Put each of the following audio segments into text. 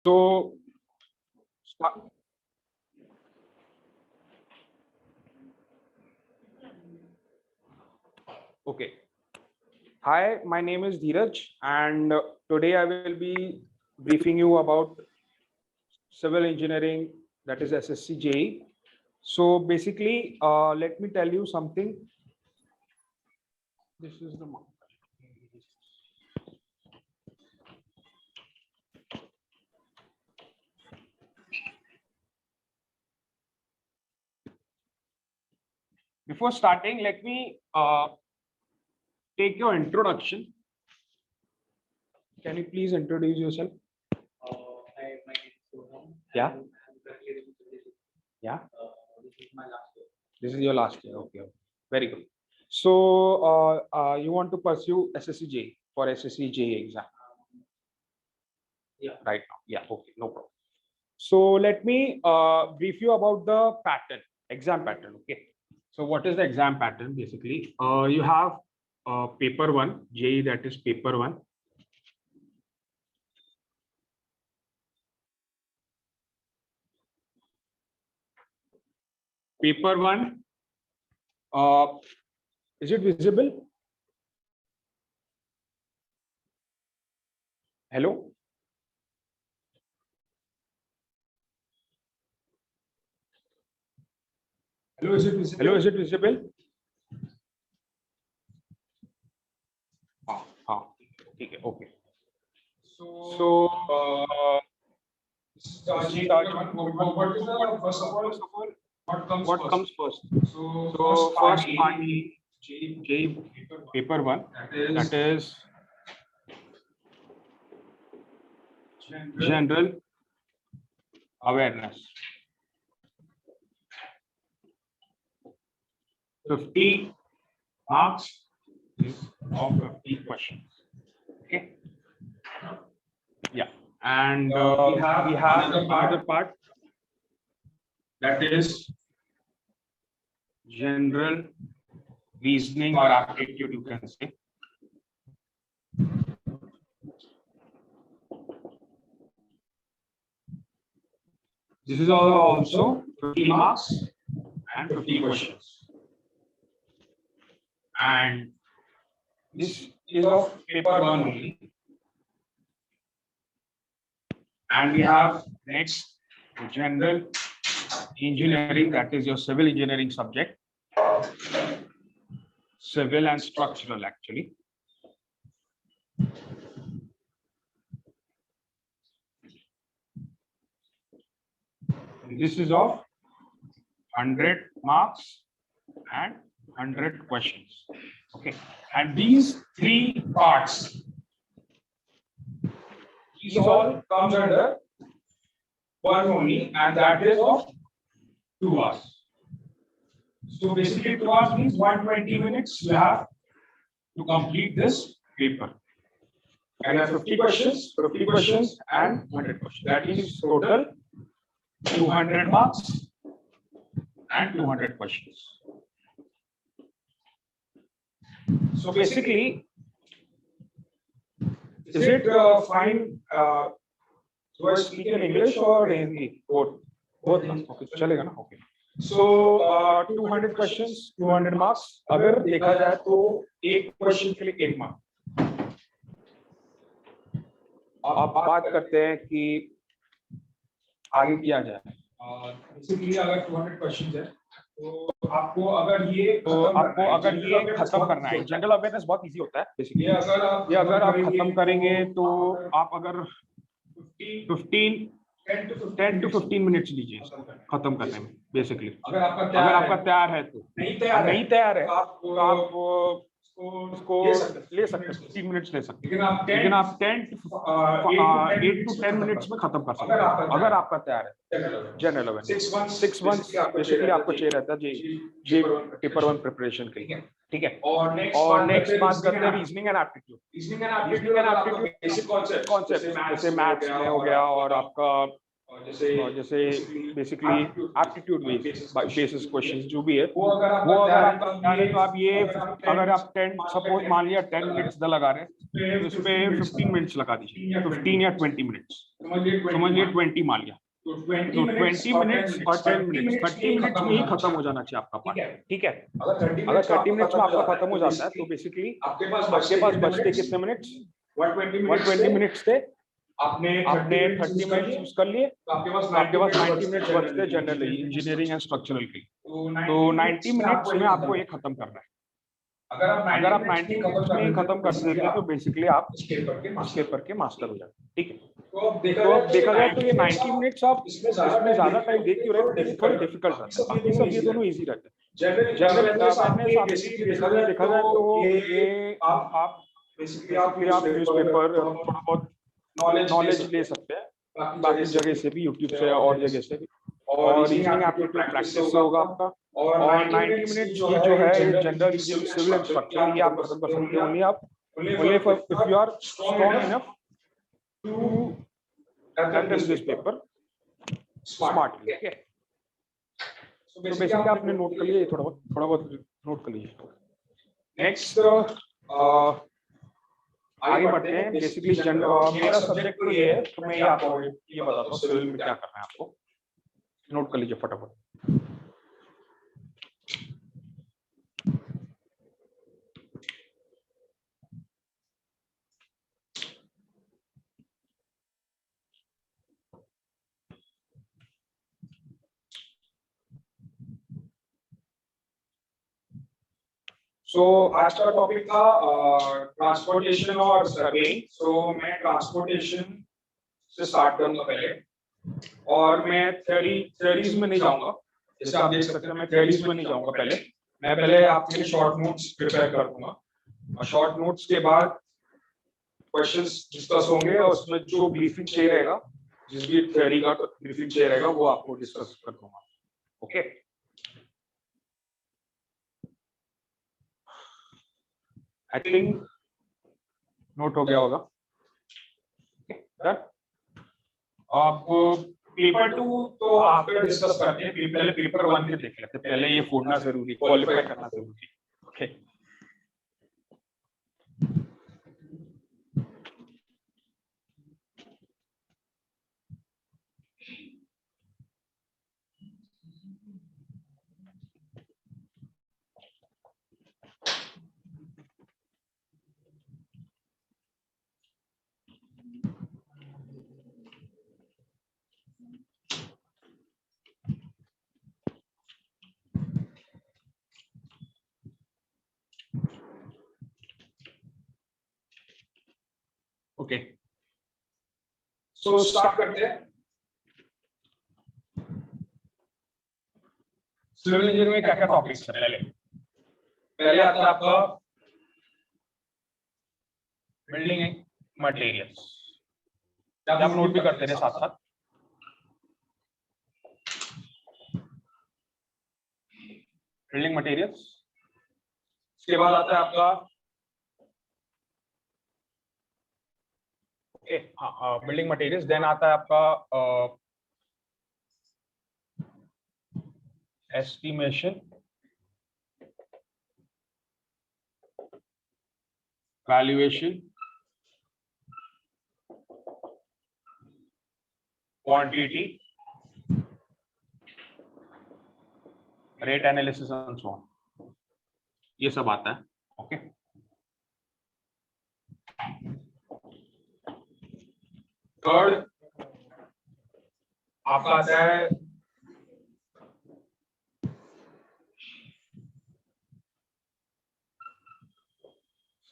So, okay. Hi, my name is Dheeraj, and today I will be briefing you about civil engineering, that is SSC JEE. So basically, let me tell you something. This is the mark. Before starting, let me take your introduction. Can you please introduce yourself? Hi, my name is Sonam. Yeah. I'm currently in Civil Yeah. This is my last year. This is your last year. Okay. Very good. So you want to pursue SSC JEE for SSC JEE exam Yeah. right now? Yeah. Okay. No problem. So let me brief you about the pattern, exam pattern. Okay. So what is the exam pattern? Basically, you have paper one, JEE, that is paper one. Paper one, is it visible? Hello? Hello, is it visible? Hello, is it visible? Okay. Okay. So, this is this is the our one. What is the first of all? what comes first? So So first part party, JEE paper one, that is general awareness. 50 marks of 50 questions. Okay. Yeah. And we have another part, that is general reasoning or aptitude, you can say. This is also 50 marks and 50 questions. And this is of paper one only. And we have next general engineering, that is your civil engineering subject. Civil and structural, actually. This is of 100 marks and 100 questions. Okay. And these three parts, these all comes under one only, and that is of 2 hours. So basically 2 hours means 120 minutes you have to complete this paper. And you have 50 questions and 100 questions. That is total 200 marks and 200 questions. So basically, is it fine? Do I speak in English or Hindi? Both. Both. Okay. चलेगा ना? Okay. So 200 questions, 200 marks. अगर देखा जाए तो एक question के लिए 1 mark. आप बात करते हैं कि आगे किया जाए. बेसिकली अगर 200 क्वेश्चंस है तो आपको अगर ये खत्म करना है. जनरल अवेयरनेस बहुत इजी होता है बेसिकली. ये ये अगर आप खत्म करेंगे तो आप अगर 10 to 15 मिनट्स लीजिए खत्म करने में बेसिकली. अगर अगर आपका तैयार है तो. नहीं तैयार है तो तो आप उसको ले सकते हैं. 15 मिनट्स ले सकते हैं. लेकिन आप 8 to 10 मिनट्स में खत्म कर सकते हैं अगर आपका तैयार है. जनरल अवेयरनेस 6 मंथ्स बेसिकली आपको चाहिए रहता है जी पेपर वन प्रिपरेशन के लिए. ठीक है. और नेक्स्ट बात करते हैं reasoning and aptitude. Reasoning and aptitude basic concept जैसे मैथ्स में हो गया और आपका और जैसे बेसिकली एप्टीट्यूड बेसिस क्वेश्चंस जो भी है वो अगर वो अगर आपका ध्यान है तो आप ये अगर आप 10 सपोज मान लिया 10 मिनट्स लगा रहे हैं तो इस पे 15 मिनट्स लगा दीजिए, 15 या 20 मिनट्स, समझ लिए 20 मान लिया तो तो 20 मिनट्स और 10 मिनट्स 30 मिनट्स में ही खत्म हो जाना चाहिए आपका पार्ट, ठीक है। अगर 30 मिनट्स में आपका खत्म हो जाता है तो बेसिकली आपके आपके पास बचते कितने मिनट्स, 120 मिनट्स थे, आपने 30 मिनट्स यूज कर लिए तो आपके पास आपके पास 90 मिनट्स बचते हैं जनरल इंजीनियरिंग एंड स्ट्रक्चरल के, तो 90 मिनट्स में आपको ये खत्म करना है। अगर आप 90 मिनट्स में ही खत्म कर देते हैं तो बेसिकली आप उस पेपर के मास्टर हो जाते हैं, ठीक है। तो अब देखा जाए तो ये 90 मिनट्स आप इसमें ज्यादा टाइम दे क्यों रहे हैं, थोड़े डिफिकल्ट रहते हैं, बाकी सब ये दोनों इजी रहते हैं। जनरल अवेयरनेस आपकी बेसिकली देखा जाए तो ये आप बेसिकली आप न्यूज़पेपर थोड़ा बहुत नॉलेज ले सकते हैं बाकी जगह से भी, यूट्यूब से और जगह से भी, और रीजनिंग एप्टीट्यूड प्रैक्टिस से होगा आपका। और 90 मिनट्स ये जो है ये general engineering civil and structural ये आप खत्म कर सकते हो ओनली आप only if you are strong enough to handle this paper smartly, okay? तो बेसिकली आपने नोट कर लिया, थोड़ा बहुत नोट कर लीजिए। नेक्स्ट आगे बढ़ते हैं। बेसिकली मेरा सब्जेक्ट तो ये है, तो मैं ये आपको ये बताता हूँ सिविल में क्या करना है आपको, नोट कर लीजिए फटाफट। सो आज का टॉपिक था ट्रांसपोर्टेशन और सर्वेइंग। सो मैं ट्रांसपोर्टेशन से स्टार्ट करूंगा पहले, और मैं थ्योरीज में नहीं जाऊंगा, जैसे आप देख सकते हैं मैं थ्योरीज में नहीं जाऊंगा। मैं पहले आपके लिए शॉर्ट नोट्स प्रिपेयर कर दूंगा, और शॉर्ट नोट्स के बाद क्वेश्चंस डिस्कस होंगे, और उसमें जो ब्रीफिंग चाहिए रहेगा, जिस भी थ्योरी का ब्रीफिंग चाहिए रहेगा वो आपको डिस्कस कर दूंगा, ओके। आई थिंक नोट हो गया होगा। अब पेपर 2 तो आफ्टर डिस्कस करते हैं, पहले पेपर 1 के देख लेते हैं। पहले ये फोड़ना जरूरी, क्वालिफाई करना जरूरी, ओके। ओके, सो स्टार्ट करते हैं। सिविल इंजीनियरिंग में क्या क्या टॉपिक्स है? पहले आता है आपका बिल्डिंग मटेरियल्स, आप नोट भी करते रहे साथ साथ। बिल्डिंग मटेरियल्स, उसके बाद आता है आपका बिल्डिंग मटेरियल्स, देन आता है आपका estimation, valuation, quantity, rate analysis and so on, ये सब आता है, ओके। थर्ड आपका आता है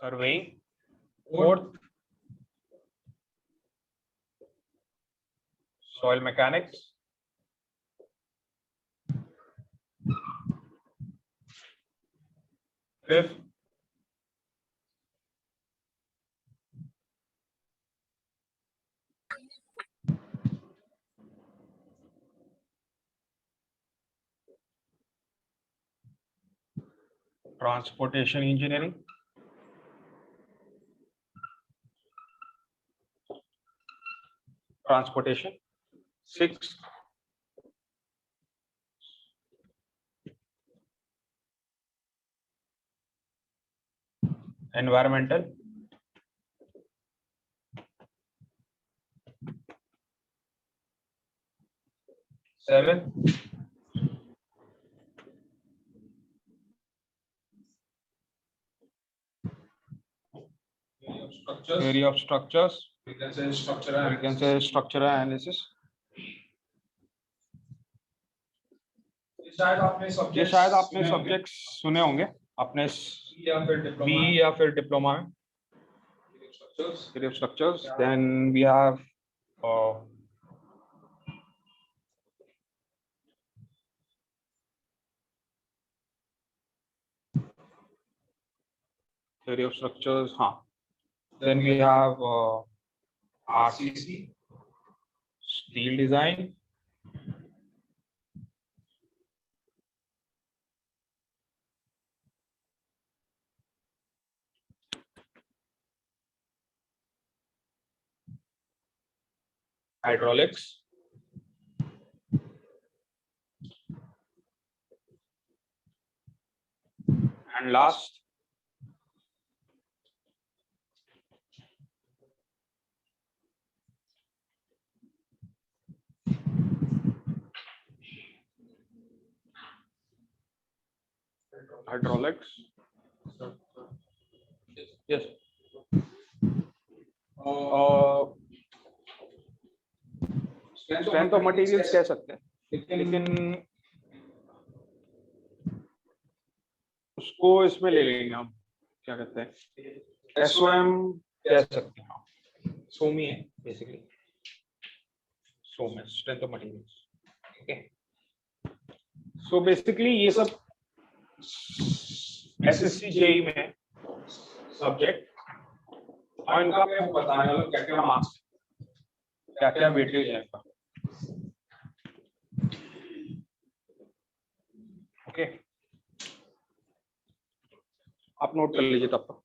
surveying, fourth soil mechanics, fifth transportation engineering, transportation, 6 environmental, 7 theory of structures, we can say structural, we can say structural analysis. ये शायद आपने सब्जेक्ट्स सुने होंगे अपने या फिर बी डिप्लोमा या फिर डिप्लोमा में, theory of structures. Then we have theory of structures, then we have RCC, steel design, hydraulics, and last hydraulics. Yes. Strength of materials कह सकते हैं, लेकिन उसको इसमें ले लेंगे हम, क्या कहते हैं, SOM कह सकते हैं, सोमी है बेसिकली, सोम है स्ट्रेंथ ऑफ मटेरियल्स. ठीक है, सो बेसिकली ये सब SSC JEE में सब्जेक्ट, और इनका मैं बताने वाला क्या क्या मार्क्स, क्या क्या वेटेज है इसका. ओके, आप नोट कर लीजिए तब तक.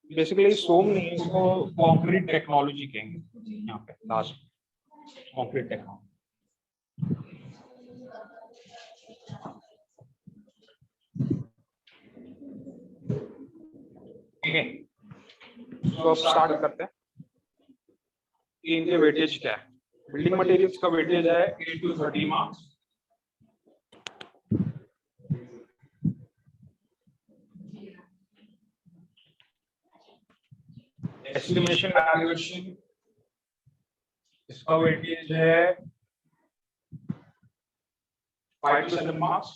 बेसिकली सोम नहीं, इसको कंक्रीट टेक्नोलॉजी कहेंगे यहाँ पे लास्ट, कंक्रीट टेक्नोलॉजी. ठीक है, तो अब स्टार्ट करते हैं. इनके वेटेज क्या है? बिल्डिंग मटेरियल्स का वेटेज है 8 to 30 मार्क्स. एस्टिमेशन वैल्यूएशन, इसका वेटेज है 5 to 7 मार्क्स.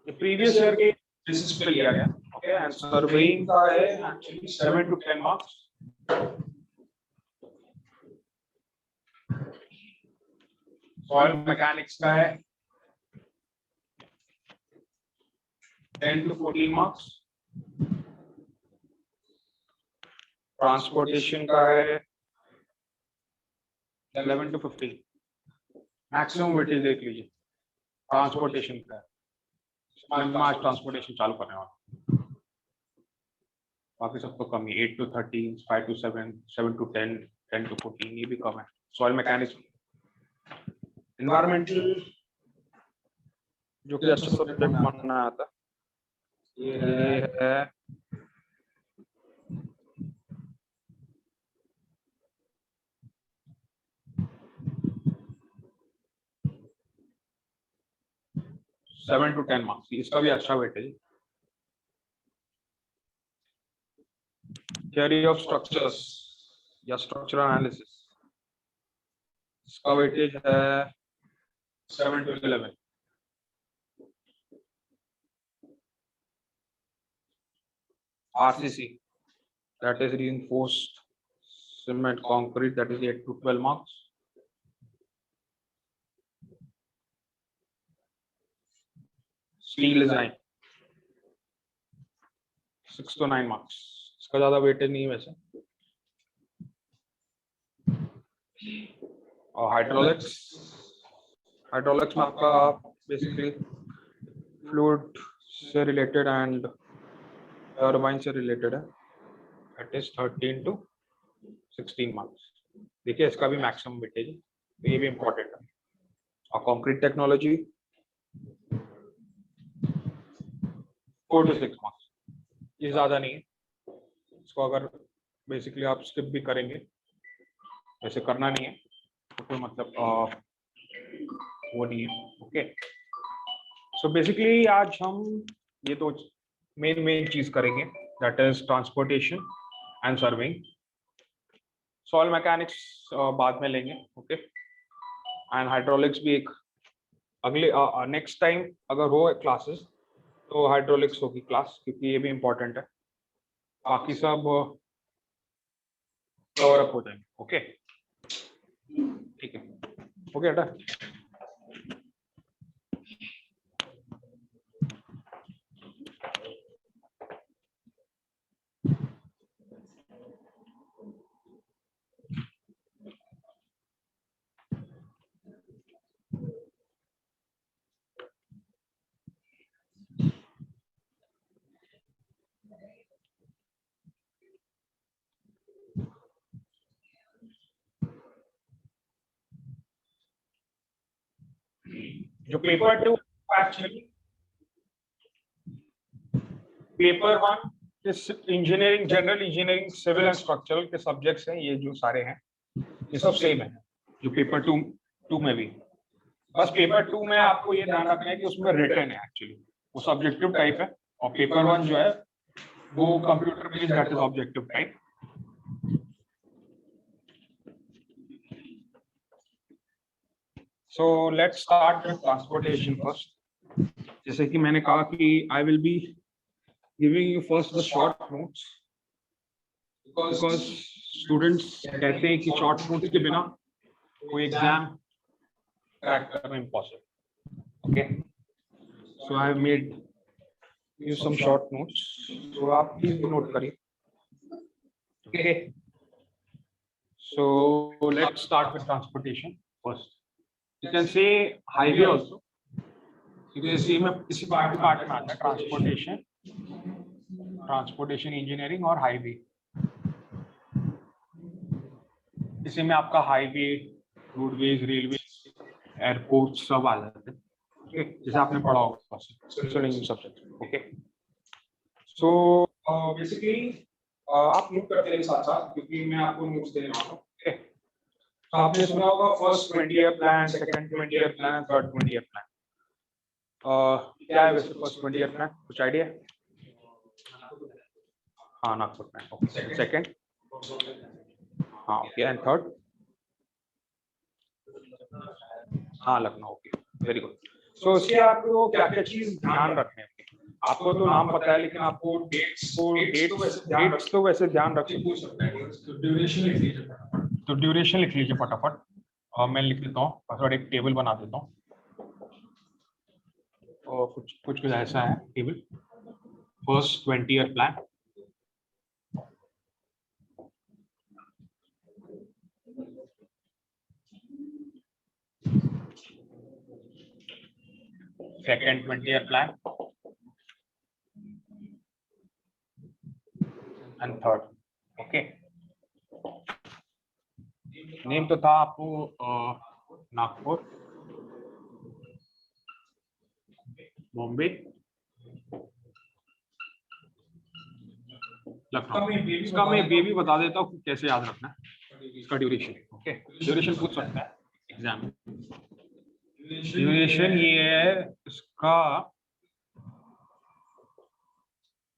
ये प्रीवियस ईयर के बेसिस पे लिया गया. ओके, एंड सर्वेइंग का है actually 7 to 10 marks. Soil mechanics का है 10 to 14 मार्क्स. ट्रांसपोर्टेशन का है 11 to 15. मैक्सिमम वेटेज देख लीजिए ट्रांसपोर्टेशन का है. आज ट्रांसपोर्टेशन चालू करने वाला, बाकी सब तो कम ही 8 to 13, 5 to 7, 7 to 10, 10 to 14, ये भी कम है. सॉइल मैकेनिक्स, एनवायरमेंटल जो कि अच्छा सब्जेक्ट मानना आता, ये है 7 to 10 मार्क्स. इसका भी अच्छा वेटेज. थियरी ऑफ स्ट्रक्चर्स या स्ट्रक्चरल एनालिसिस, इसका वेटेज है 7 to 11. RCC, that is reinforced cement concrete, that is 8 to 12 marks. Steel design 6 to 9 marks. इसका ज्यादा वेटेज नहीं है वैसे. और hydraulics में आपका basically fluid से related and turbine से related है. That is 13 to 16 marks. देखिए इसका भी maximum वेटेज है, तो ये भी important है. और concrete technology 4 to 6 marks. ये ज्यादा नहीं है. इसको अगर बेसिकली आप स्किप भी करेंगे, वैसे करना नहीं है तो कोई मतलब वो नहीं है. ओके, सो बेसिकली आज हम ये दो मेन चीज करेंगे, that is transportation and serving. Soil mechanics बाद में लेंगे. ओके, एंड हाइड्रोलिक्स भी एक अगले नेक्स्ट टाइम अगर हो क्लासेस तो हाइड्रोलिक्स होगी क्लास, क्योंकि ये भी इम्पोर्टेंट है. बाकी सब कवर अप हो जाएंगे. ओके, ठीक है. ओके बेटा, जो पेपर 2 एक्चुअली पेपर 1 इस engineering, general engineering, civil and structural के सब्जेक्ट्स हैं. ये जो सारे हैं ये सब सेम है जो पेपर 2 में भी. बस पेपर 2 में आपको ये ध्यान रखना है कि उसमें रिटन है, एक्चुअली वो सब्जेक्टिव टाइप है. और पेपर 1 जो है वो computer based, that is objective type. So let's start with transportation first. जैसे कि मैंने कहा कि I will be giving you first the short notes because students कहते हैं कि short notes के बिना कोई exam crack करना impossible. Okay, so I have made you some short notes. So आप please note करिए. Okay, so let's start with transportation first. You can say highway also, क्योंकि इसी पार्ट में आता है ट्रांसपोर्टेशन इंजीनियरिंग और हाईवे. इसी में आपका हाईवे, रोडवेज, रेलवे, एयरपोर्ट सब आ जाते हैं. ओके, जैसे आपने पढ़ा होगा सब्जेक्ट. ओके, सो बेसिकली आप नोट करते रहिए साथ साथ, क्योंकि मैं आपको नोट्स देने वाला हूँ. आपने सुना होगा first 20-year plan, second 20-year plan, third 20-year plan. क्या है वैसे फर्स्ट 20-year प्लान, कुछ आइडिया? हाँ, नागपुर प्लान. ओके, सेकंड, हाँ ओके, एंड थर्ड? हाँ, Lucknow. Okay, very good. So इसके आपको क्या क्या चीज ध्यान रखने हैं? आपको तो नाम पता है, लेकिन आपको डेट्स तो वैसे ध्यान रख सकते हैं. तो ड्यूरेशन लिख लीजिए फटाफट. मैं लिख लेता हूँ, पासवर्ड एक टेबल बना देता हूँ. और कुछ ऐसा है table. First 20-year plan, second 20-year plan and third. Okay, name तो था आपको नागपुर, बॉम्बे, लखनऊ. इसका मैं ये भी बता देता हूँ कैसे याद रखना है इसका ड्यूरेशन. ओके, ड्यूरेशन पूछ सकता है एग्जाम में. ड्यूरेशन ये है इसका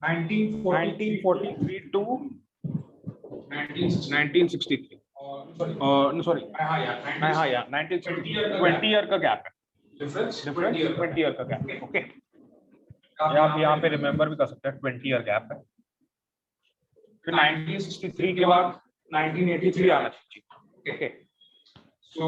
1943 to 1963. सॉरी, हाँ यार 1963. 20 ईयर का गैप है. डिफरेंस 20 ईयर का गैप. ओके, आप यहाँ पे रिमेम्बर भी कर सकते हैं, 20 ईयर गैप है. फिर 1963 के बाद 1983 आना चाहिए। ओके, सो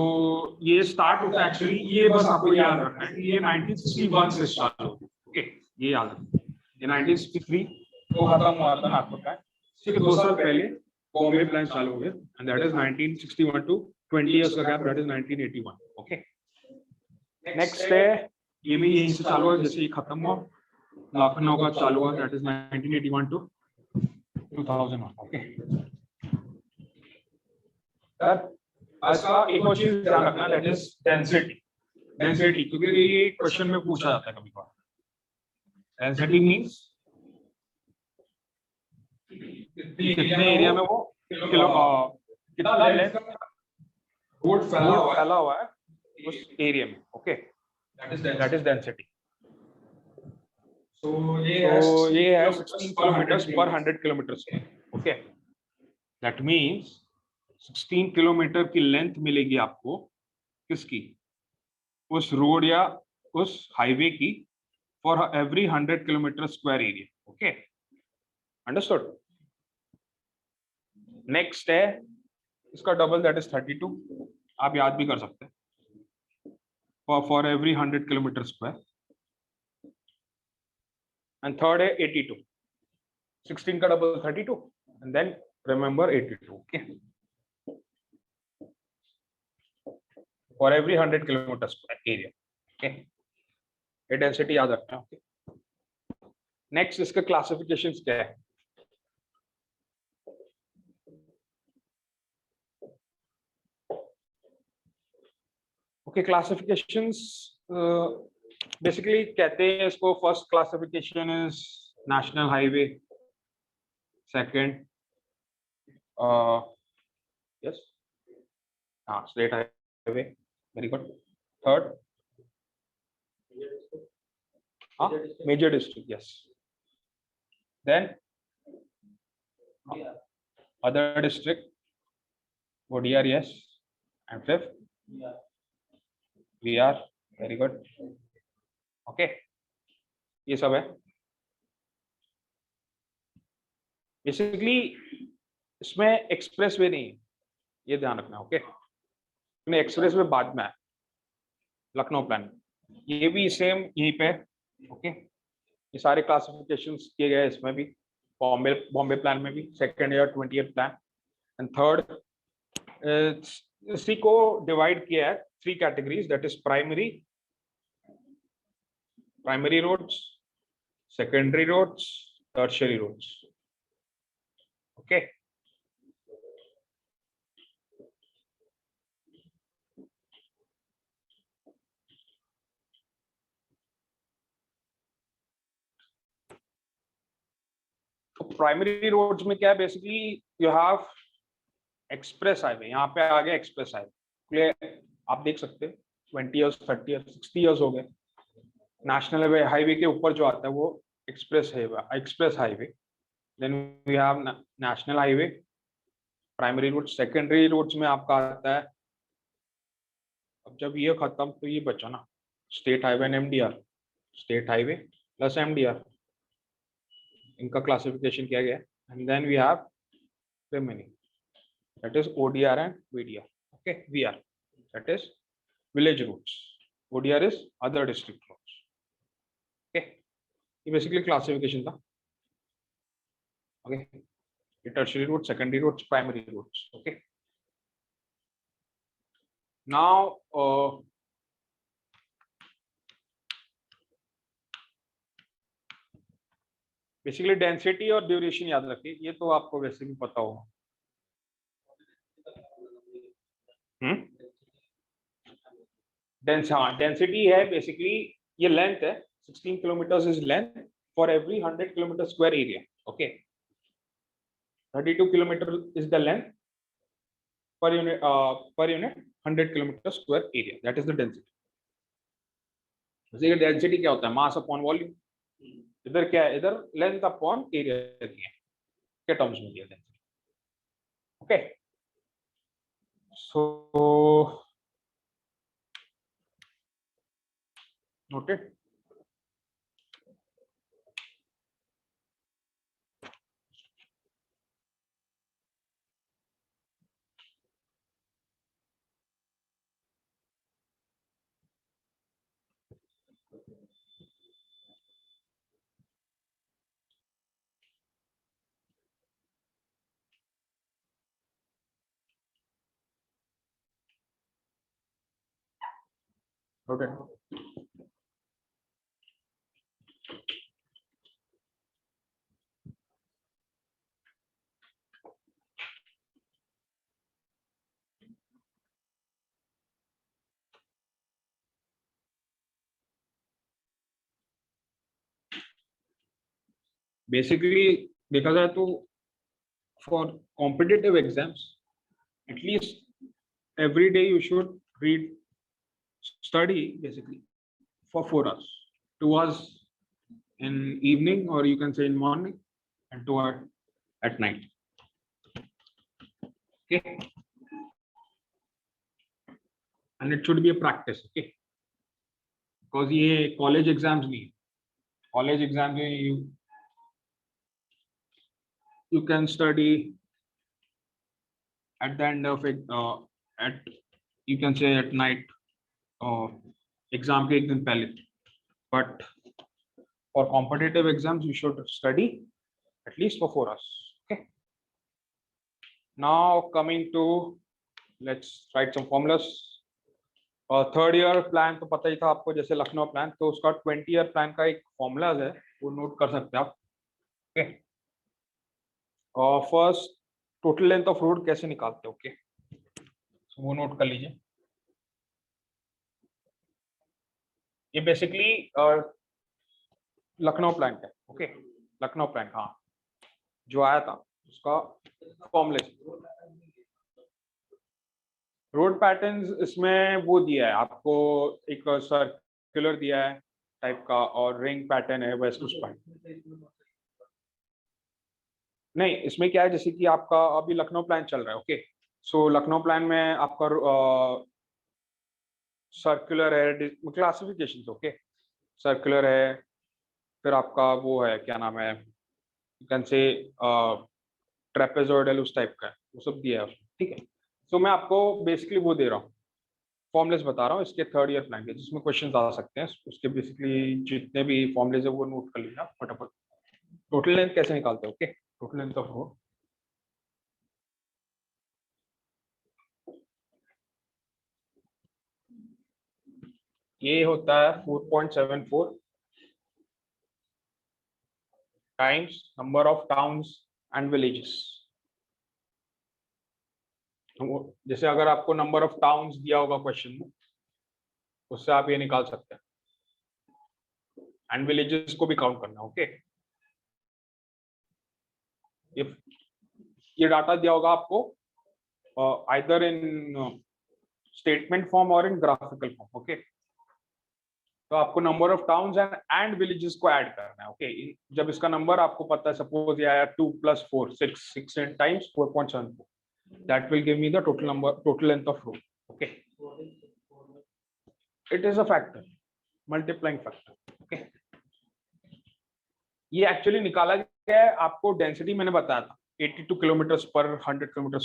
ये स्टार्ट होता है एक्चुअली, ये बस आपको याद रखना है कि ये 1961 से स्टार्ट होता है। ओके, ये याद रखना, ये 1963 को खत्म हुआ था नागपुर का, इसके 2 साल पहले बॉम्बे प्लान चालू हो गया, and that is 1961 to 20 years का गैप, दैट इज 1981। ओके, नेक्स्ट है, ये भी यहीं से चालू हुआ, जैसे ये खत्म हुआ लखनऊ का चालू हुआ, दैट इज 1981 टू 2001। ओके, आज का एक और चीज ध्यान रखना, दैट इज डेंसिटी। डेंसिटी, क्योंकि ये क्वेश्चन में पूछा जाता है कभी कभार। डेंसिटी मींस कितने एरिया में वो कितना लेंथ रोड फैला हुआ है उस एरिया में। Okay, that is density. So ये है 16 किलोमीटर पर 100 kilometre. Okay, that means 16 kilometre की लेंथ मिलेगी आपको, किसकी, उस रोड या उस हाईवे की, for every 100 kilometre square area. Okay, understood. Next है इसका डबल, दैट इज 32, आप याद भी कर सकते हैं, for every 100 kilometre square. And third है 82, 16 का double 32, and then remember 82। Okay, for every 100 kilometre square area. Okay, ये डेंसिटी याद रखना है। ओके, नेक्स्ट इसका क्लासिफिकेशंस क्या है। ओके, क्लासिफिकेशंस बेसिकली कहते हैं इसको, first classification is national highway, second yes हाँ state highway, very good, third हाँ major district, yes, then other district, ODR, yes, and fifth VR, very good. Okay, ये सब है बेसिकली। इसमें एक्सप्रेस वे नहीं है, ये ध्यान रखना। ओके, एक्सप्रेस वे बाद में है लखनऊ प्लान, ये भी सेम यहीं पे। ओके, ये सारे क्लासिफिकेशंस किए गए इसमें भी, बॉम्बे प्लान में भी, सेकंड या 20th प्लान, एंड थर्ड इसी को डिवाइड किया है 3 categories, that is primary roads, secondary roads, tertiary roads. Okay, तो प्राइमरी रोड्स में क्या है, basically you have express highway, यहाँ पे आ गया एक्सप्रेस हाईवे, आप देख सकते हैं 20 इयर्स, 30 इयर्स, 60 इयर्स हो गए। नेशनल हाईवे के ऊपर जो आता है वो express highway, then we have national highway, primary road, secondary roads में आपका आता है, अब जब ये खत्म तो ये बचा ना, state highway and MDR, state highway plus MDR, इनका क्लासिफिकेशन किया गया, and then we have remaining, that is ODR and VDR. Okay, VR, that is village routes, ODR is other district routes. Okay, ये basically classification था। Okay, tertiary routes, secondary routes, primary routes. Okay, now basically density और duration याद रखिए, ये तो आपको वैसे भी पता होगा। डेंसिटी है बेसिकली, ये लेंथ है, 16 kilometre is length for every 100 kilometre square area. Okay, 32 kilometre is the length per unit 100 kilometre square area, that is the density. Basically density क्या होता है, मास अपॉन वॉल्यूम। इधर क्या है, इधर लेंथ अपॉन एरिया दिया के टर्म्स में दिया डेंसिटी। ओके, सो नोटेड। Okay. Basically देखा जाए तो for competitive exams at least every day you should study basically for 4 hours, 2 hours in evening or you can say in morning and 2 hours at night. Okay, and it should be a practice. Okay, because ये college exams नहीं, college exams में you can study at the end of it at you can say at night exam के एक दिन पहले, but for competitive exams you should study at least for 4 hours. Okay, now coming to let's write some formulas. Third year plan तो पता ही था आपको, जैसे Lucknow plan, तो उसका 20 ईयर प्लान का एक फॉर्मूलाज है वो नोट कर सकते हैं आप. ओके, और first total length of road कैसे निकालते हैं. ओके, वो नोट कर लीजिए. ये बेसिकली लखनऊ प्लान का. ओके, लखनऊ प्लान हाँ जो आया था उसका फॉर्मूला. रोड पैटर्न्स इसमें वो दिया है आपको, एक सर्कुलर दिया है टाइप का और रिंग पैटर्न है वेस्ट ईस्ट पैटर्न. नहीं, इसमें क्या है जैसे कि आपका अभी लखनऊ प्लान चल रहा है. ओके, सो लखनऊ प्लान में आपका सर्कुलर है, क्लासिफिकेशन. ओके, सर्कुलर है, फिर आपका वो है क्या नाम है, यू कैन से ट्रेपेजॉइडल उस टाइप का है, वो सब दिया है उसमें. ठीक है, सो मैं आपको बेसिकली वो दे रहा हूँ, फॉर्मुलेस बता रहा हूँ इसके थर्ड ईयर प्लान के, जिसमें क्वेश्चंस आ सकते हैं. उसके बेसिकली जितने भी फॉर्मुलेस है वो नोट कर लीजिए आप फटाफट. टोटल लेंथ कैसे निकालते हैं. Okay, total length of road ये होता है 4.74 times number of towns and villages. जैसे अगर आपको नंबर ऑफ टाउन्स दिया होगा क्वेश्चन में, उससे आप ये निकाल सकते हैं, एंड विलेजेस को भी काउंट करना. ओके, ये डाटा दिया होगा आपको आइदर इन स्टेटमेंट फॉर्म और इन ग्राफिकल फॉर्म. ओके, तो आपको number of towns and villages को ऐड करना है. ओके, जब इसका नंबर आपको पता है, सपोज ये आया 2 + 4 6 times 4.74, that will give me the total length of road. Okay, it is a factor, multiplying factor. Okay, ये एक्चुअली निकाला गया है, आपको डेंसिटी मैंने बताया था 82 किलोमीटर पर 100 किलोमीटर,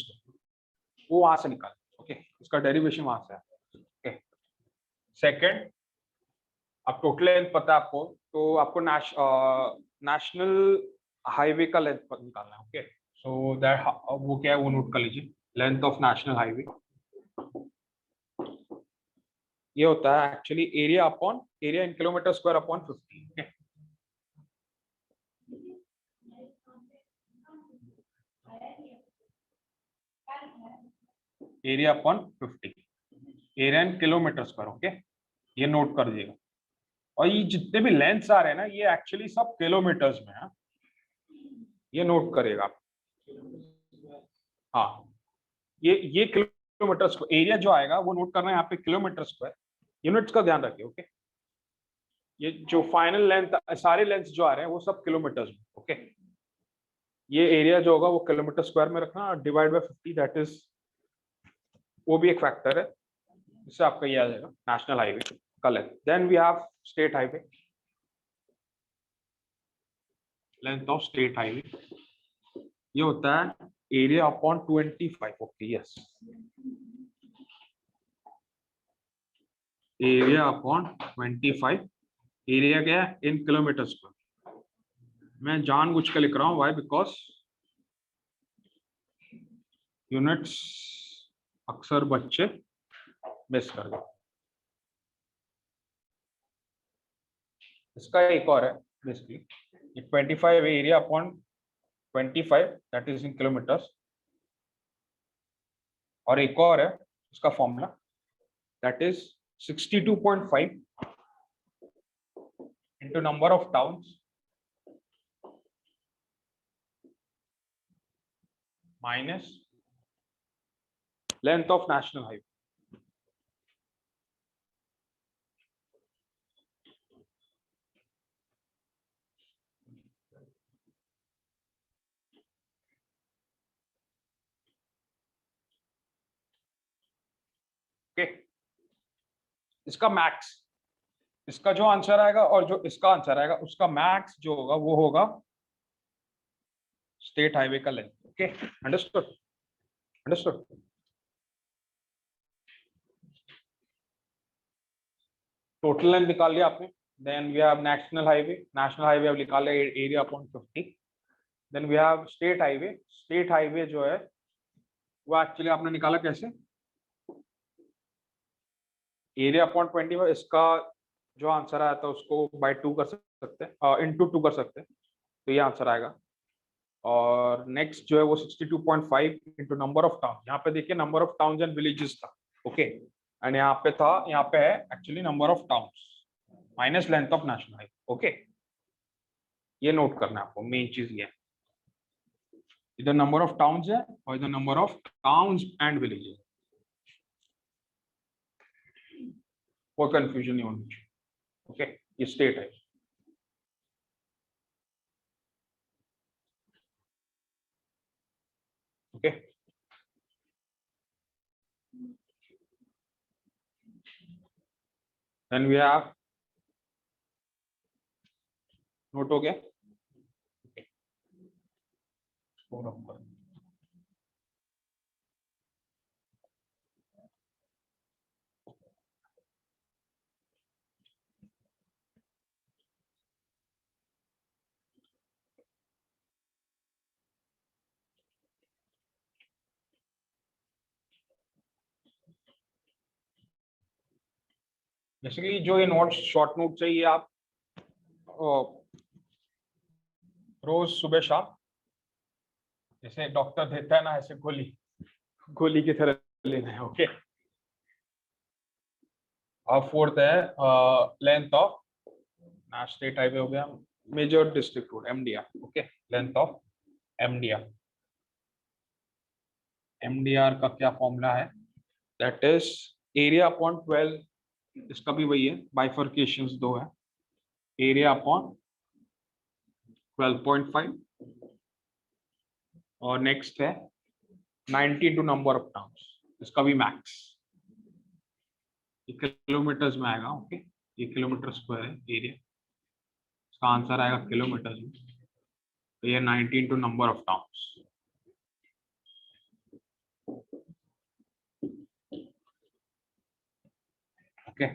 वो वहां से निकाला. ओके, इसका डेरिवेशन वहां से है. ओके, सेकंड, अब टोटल लेंथ पता है आपको, तो आपको नेशनल हाईवे का लेंथ निकालना है. ओके, सो दैट वो क्या है वो नोट कर लीजिए. लेंथ ऑफ नेशनल हाईवे ये होता है actually area in kilometre square upon 50. Area upon 50, area in kilometre square. Okay, ये नोट कर दीजिएगा. और ये जितने भी लेंथ्स आ रहे हैं ना, ये एक्चुअली सब किलोमीटर्स में है, ये नोट करेगा. हाँ, ये किलोमीटर स्क्वायर एरिया जो आएगा वो नोट करना है यहाँ पे किलोमीटर स्क्वायर. यूनिट्स का ध्यान रखिए. ओके, ये जो फाइनल लेंथ, सारे लेंथ जो आ रहे हैं वो सब किलोमीटर्स में. ओके, ये एरिया जो होगा वो किलोमीटर स्क्वायर में रखना, डिवाइड बाय 50, दैट इज वो भी एक फैक्टर है, इससे आपका ये आ जाएगा नेशनल हाईवे का length. Then we have state highway, length of state highway ये होता है area upon 25. Okay, yes, area upon 25. Area क्या है इन किलोमीटर स्क्वायर. मैं जानबूझ के लिख रहा हूँ, व्हाई, बिकॉज यूनिट्स अक्सर बच्चे मिस कर गए. इसका एक और है basically 25 area upon 25 that is in kilometres, और एक और है उसका formula that is 62.5 into number of towns minus length of national highway. Okay, इसका मैक्स, इसका जो आंसर आएगा और जो इसका आंसर आएगा उसका मैक्स जो होगा वो होगा स्टेट हाईवे का length. Okay, understood, understood. Total length निकाल लिया आपने. Then we have national highway, national highway अब निकाल लिया area upon 50. Then we have state highway, state highway जो है वो एक्चुअली आपने निकाला कैसे, एरिया अपॉन 25. इसका जो आंसर आया था उसको बाय 2 कर सकते हैं, इनटू 2 कर सकते हैं, तो ये आंसर आएगा. और नेक्स्ट जो है वो 62.5 इंटू नंबर ऑफ टाउन. यहाँ पे देखिए number of towns and villages था. ओके, एंड यहाँ पे था, यहाँ पे है actually number of towns minus length of national highway. Okay, ये नोट करना है आपको, मेन चीज ये है. इधर नंबर ऑफ टाउन्स है और इधर number of towns and villages. कोई कंफ्यूजन नहीं होनी चाहिए. ओके, ये स्टेट है. Okay, then we have, note हो गया. बेसिकली जो ये नोट्स शॉर्ट नोट चाहिए आप रोज सुबह शाम जैसे डॉक्टर देता है ना ऐसे गोली गोली की तरह लेना है. ओके, और फोर्थ है लेंथ ऑफ स्टेट हाईवे हो गया, major district road MDR. Okay, length of MDR. MDR का क्या फॉर्मूला है, दैट इज एरिया अपॉन 12. इसका भी वही है, बाइफर्केशंस दो है, एरिया अपॉन 12.5 और नेक्स्ट है 90 टू नंबर ऑफ टाउन्स. इसका भी मैक्स किलोमीटर्स में आएगा. ओके, ये किलोमीटर स्क्वायर है एरिया, इसका आंसर आएगा किलोमीटर्स में. तो ये 19 to number of towns. Okay,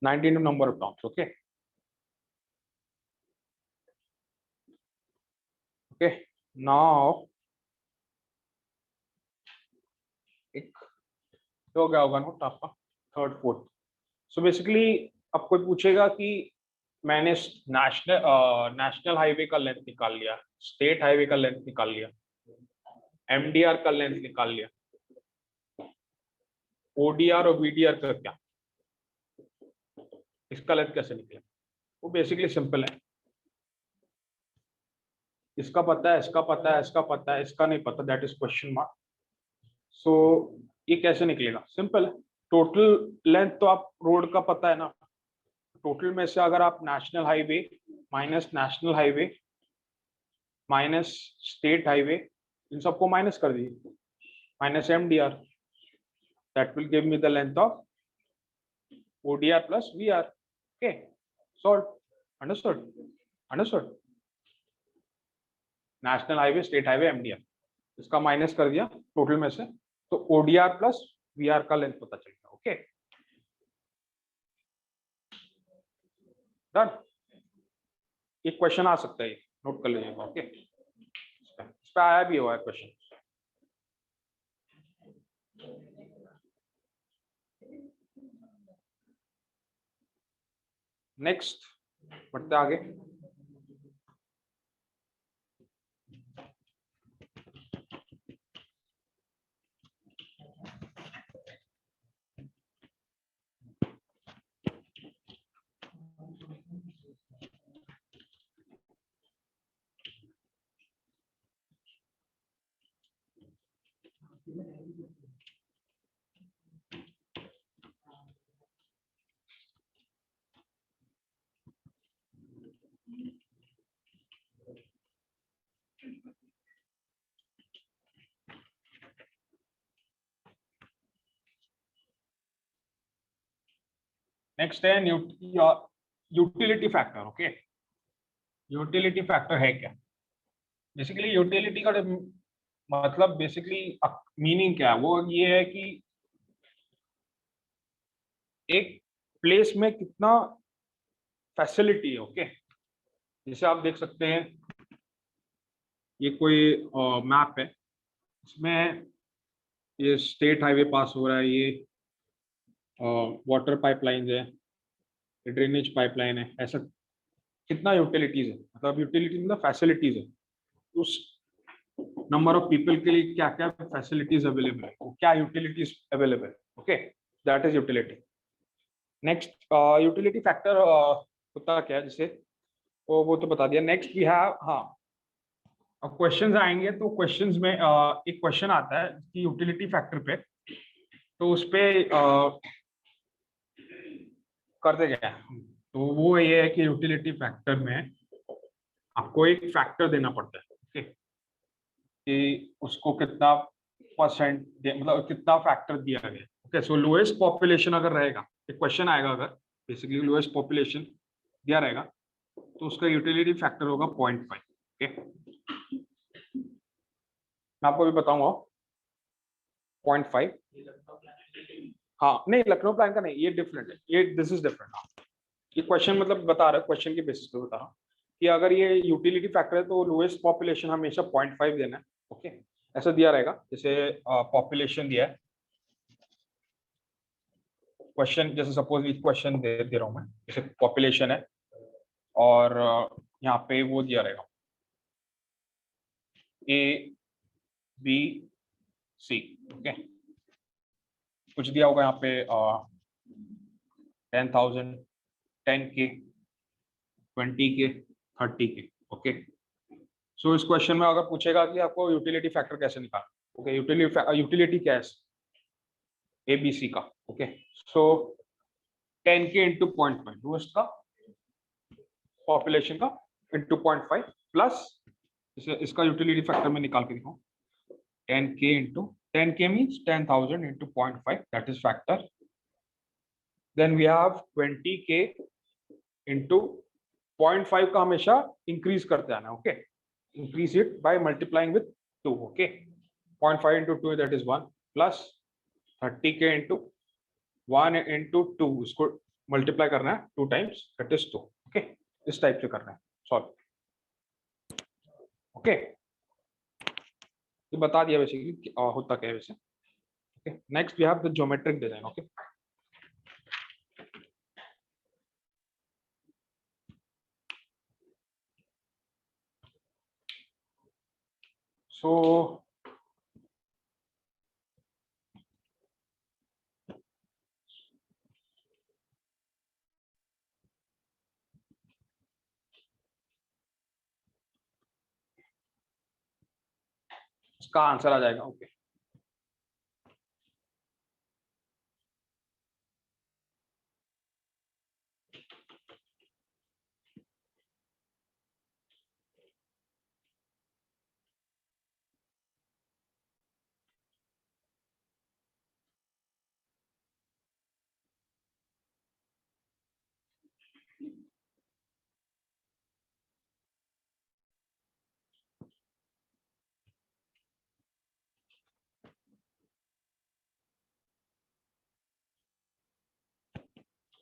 19 to number of towns. Okay, okay, now एक तो क्या होगा नोट आपका थर्ड फोर्थ. सो बेसिकली अब कोई पूछेगा कि मैंने नेशनल हाईवे का लेंथ निकाल लिया, स्टेट हाईवे का लेंथ निकाल लिया, एमडीआर का लेंथ निकाल लिया, ओडीआर और वीडीआर का क्या, इसका लेंथ कैसे निकले. वो बेसिकली सिंपल है, इसका पता है, इसका पता है, इसका पता है, इसका नहीं पता, दैट इज क्वेश्चन मार्क. सो ये कैसे निकलेगा, सिंपल है. टोटल लेंथ तो आप रोड का पता है ना, टोटल में से अगर आप national highway minus state highway in सबको माइनस कर दीजिए, minus MDR, that will give me the length of ODR plus VR. Okay, solve. Understood, understood. National highway, state highway, MDR, इसका माइनस कर दिया टोटल में से, तो ओडीआर प्लस वीआर का लेंथ पता चलेगा. Okay, done. एक क्वेश्चन आ सकता है, नोट कर लीजिएगा. ओके, इस पे आया भी हुआ है क्वेश्चन. नेक्स्ट बढ़ते आगे। नेक्स्ट है utility factor. Okay, utility factor है क्या? बेसिकली यूटिलिटी का मतलब बेसिकली मीनिंग क्या है, वो ये है कि एक प्लेस में कितना फैसिलिटी है। ओके, जैसे आप देख सकते हैं ये कोई मैप है, इसमें ये स्टेट हाईवे पास हो रहा है, ये वाटर पाइपलाइन है, ड्रेनेज पाइपलाइन है, ऐसा कितना यूटिलिटीज है, मतलब यूटिलिटी मतलब फैसिलिटीज है, उस नंबर ऑफ पीपल के लिए क्या क्या फैसिलिटीज अवेलेबल है, क्या यूटिलिटीज अवेलेबल है। Okay, that is utility. Next utility factor होता क्या है, जैसे वो तो बता दिया। नेक्स्ट वी हैव, हाँ क्वेश्चंस आएंगे तो क्वेश्चंस में एक क्वेश्चन आता है कि यूटिलिटी फैक्टर पे, तो उस पे करते क्या है, तो वो ये है कि यूटिलिटी फैक्टर में आपको एक फैक्टर देना पड़ता है। ओके, कि उसको कितना परसेंट मतलब कितना फैक्टर दिया गया। ओके, सो लोएस्ट पॉपुलेशन अगर रहेगा, एक क्वेश्चन आएगा अगर बेसिकली लोएस्ट पॉपुलेशन दिया रहेगा तो उसका यूटिलिटी फैक्टर होगा 0.5। ओके, मैं आपको भी बताऊंगा 0.5। हाँ नहीं, लखनऊ प्लान का नहीं, ये डिफरेंट है, ये दिस इज डिफरेंट। ये क्वेश्चन मतलब बता रहा है, क्वेश्चन के बेसिस पे बता रहा हूँ कि अगर ये यूटिलिटी फैक्टर है तो लोएस्ट पॉपुलेशन हमेशा 0.5 देना है। ओके, ऐसा दिया रहेगा, जैसे पॉपुलेशन दिया है क्वेश्चन, जैसे सपोज क्वेश्चन दे रहा हूँ मैं, जैसे पॉपुलेशन है और यहाँ पे वो दिया रहेगा A B C। ओके, कुछ दिया होगा यहाँ पे 10,000, 10K, 20K, 30K। ओके, सो इस क्वेश्चन में अगर पूछेगा कि आपको यूटिलिटी फैक्टर कैसे निकालना, ओके, यूटिलिटी क्या है ABC का। ओके, सो 10K इंटू 0.5 वो इसका पॉपुलेशन का इंटू 0.5 प्लस इसका यूटिलिटी फैक्टर में निकाल के दिखाऊं 10K into 10K means 10,000 into 0.5 that is factor. Then we have 20K into 0.5 का हमेशा इंक्रीज करते आना। Okay, increase it by multiplying with 2। Okay, 0.5 into 2 that is 1 plus 30K into 1 into 2, इसको मल्टीप्लाई करना है 2 टाइम्स दैट इज 2। ओके, इस type से करना है सॉल्व। ओके, ये बता दिया बेसिकली होता क्या है वैसे। Okay, next we have the geometric design. Okay, so इसका आंसर आ जाएगा। Okay,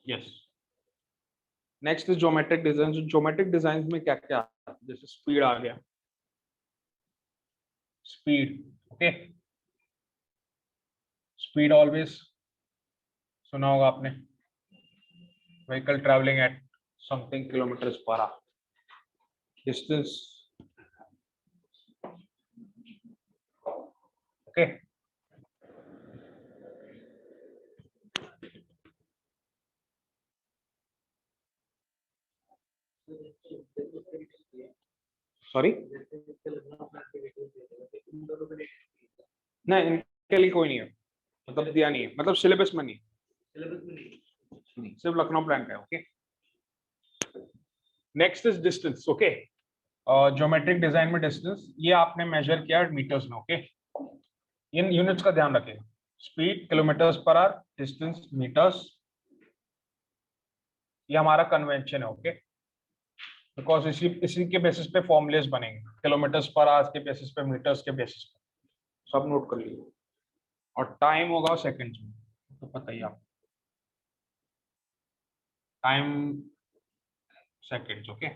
yes, next is geometric design. Geometric design में क्या क्या आता है, जैसे स्पीड आ गया, स्पीड। ओके, स्पीड ऑलवेज सुना होगा आपने, vehicle travelling eight something kilometers per hour. Distance. Okay. Sorry. नहीं, इनके लिए कोई नहीं है, मतलब दिया नहीं है, मतलब सिलेबस में नहीं, सिर्फ लखनऊ प्लान का है. Okay. Next is distance. Okay. Geometric design में डिस्टेंस ये आपने मेजर किया मीटर्स में. ओके. इन यूनिट्स का ध्यान रखें. Speed kilometres per hour, distance metres. ये हमारा कन्वेंशन है. ओके. बिकॉज इसी के बेसिस पे फॉर्मुलेस बनेंगे, किलोमीटर्स पर आवर के बेसिस पे, मीटर्स के बेसिस पे. सब नोट कर लीजिए. और टाइम होगा सेकंड्स में, तो पता ही आप टाइम सेकंड्स. ओके.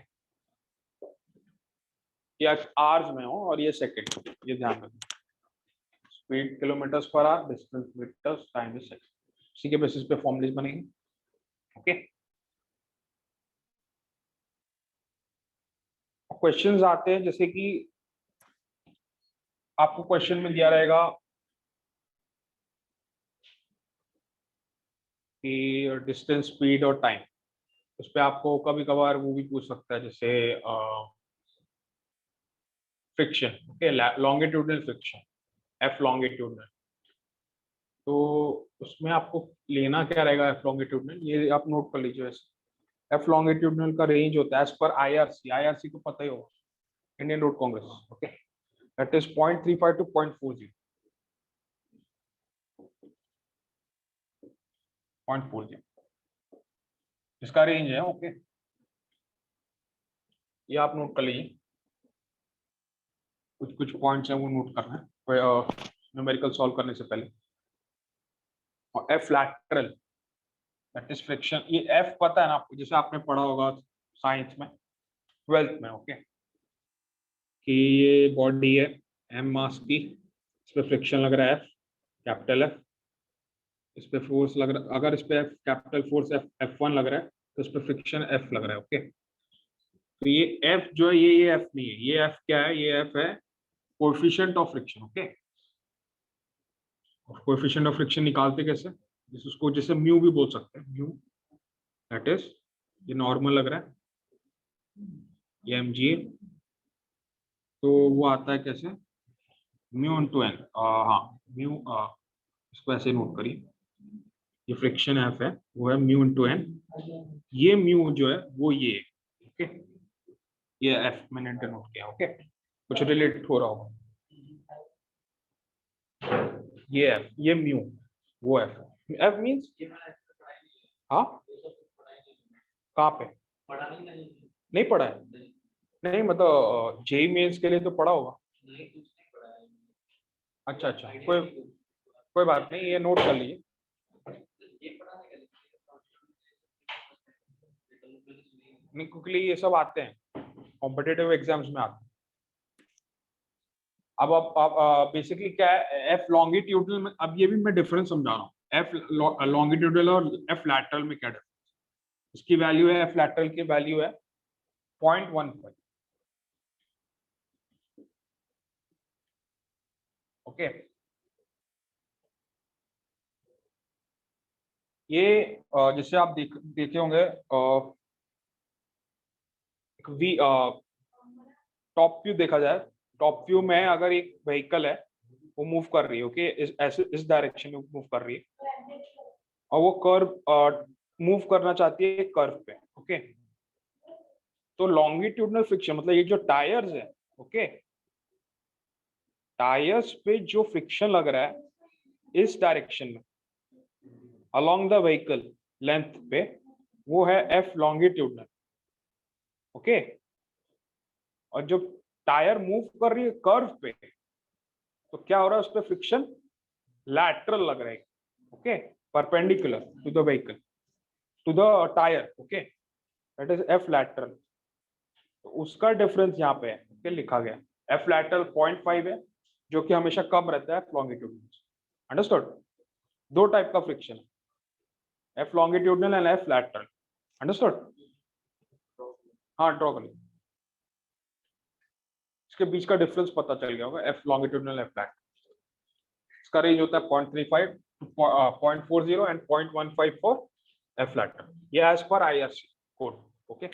ये आवर्स में हो और ये सेकंड, ये ध्यान रखें. Speed kilometres per hour, distance metres, time is second. इसी के बेसिस पे फॉर्मुलेस बनेंगे. ओके. क्वेश्चंस आते हैं, जैसे कि आपको क्वेश्चन में दिया रहेगा कि डिस्टेंस, स्पीड और टाइम. उस पर आपको कभी कभार वो भी पूछ सकता है, जैसे friction. Okay. Longitudinal friction, F longitudinal. तो उसमें आपको लेना क्या रहेगा एफ लॉन्गिट्यूडनल, ये आप नोट कर लीजिए. वैसे एफ लॉन्गिट्यूडनल का रेंज होता है एज पर आईआरसी. आईआरसी को पता ही होगा, Indian road Congress. Okay. That is 0.35 to 0.40. 0.40 इसका रेंज है. ओके. ये आप नोट कर लीजिए. कुछ पॉइंट्स हैं वो नोट करना है न्यूमेरिकल सॉल्व करने से पहले. और F lateral, that is friction. ये एफ पता है ना आपको, जैसे आपने पढ़ा होगा साइंस में, 12th में. ओके. कि ये बॉडी है एम मास की, इस पे फ्रिक्शन लग रहा है एफ, कैपिटल एफ. इस पे फोर्स लग रहा है, अगर इस पे एफ कैपिटल फोर्स F1 लग रहा है तो इस पे फ्रिक्शन एफ लग रहा है. ओके. तो ये एफ जो है ये एफ नहीं है. ये एफ क्या है? ये एफ है coefficient of friction. Okay. Coefficient of friction निकालते कैसे? उसको जैसे म्यू भी बोल सकते हैं. म्यू दैट इज, ये नॉर्मल लग रहा है, ये mg. तो वो आता है कैसे? Mu into N. हाँ, म्यू. इसको ऐसे नोट करिए. ये फ्रिक्शन एफ है, वो है म्यू इनटू एन. ये म्यू जो है वो ये. ओके. ये एफ मैंने नोट किया. ओके. कुछ रिलेटेड हो रहा होगा. ये एफ, ये म्यू, वो एफ. एफ मींस, हाँ कहाँ पे नहीं पढ़ा है? नहीं मतलब जेई मेंस के लिए तो पढ़ा होगा. अच्छा अच्छा, कोई बात नहीं, ये नोट कर लीजिए. नहीं, क्योंकि ये सब आते हैं कॉम्पिटिटिव एग्जाम्स में आते हैं. अब आप बेसिकली क्या है एफ लॉन्गिट्यूडनल में, अब ये भी मैं डिफरेंस समझा रहा हूँ. एफ लॉन्गिट्यूडनल और एफ लैटरल में क्या डिफरेंस? इसकी वैल्यू है, एफ लैटरल की वैल्यू है 0.15. ओके. ये जैसे आप देखे होंगे वी टॉप व्यू देखा जाए. टॉप व्यू में अगर एक व्हीकल है वो मूव कर रही है. ओके. इस डायरेक्शन में मूव कर रही है और वो कर्व मूव करना चाहती है कर्व पे. ओके. तो लॉन्गिट्यूडनल फ्रिक्शन मतलब ये जो टायर्स है, ओके, टायर्स पे जो फ्रिक्शन लग रहा है इस डायरेक्शन में अलोंग द व्हीकल लेंथ पे, वो है एफ लॉन्गिट्यूडनल. ओके. और जो टायर मूव कर रही है कर्व पे, तो क्या हो रहा है? उस पे फ्रिक्शन लैटरल लग रहा है. Okay. Perpendicular to the vehicle, to the tyre. Okay. That is F lateral. तो उसका डिफरेंस यहाँ पे है. ओके. लिखा गया एफ लैटरल 0.5 है, जो कि हमेशा कम रहता है लॉन्गिट्यूडनल. अंडरस्टूड? दो टाइप का फ्रिक्शन है, F longitudinal and F lateral. Understood? हाँ ड्रॉ कर लो, इसके बीच का डिफरेंस पता चल गया होगा, एफ लॉन्गिट्यूडनल एफ फ्लैट, इसका रेंज होता है 0.35 0.40 एंड 0.15 फॉर एफ फ्लैट, ये as per IRC code. Okay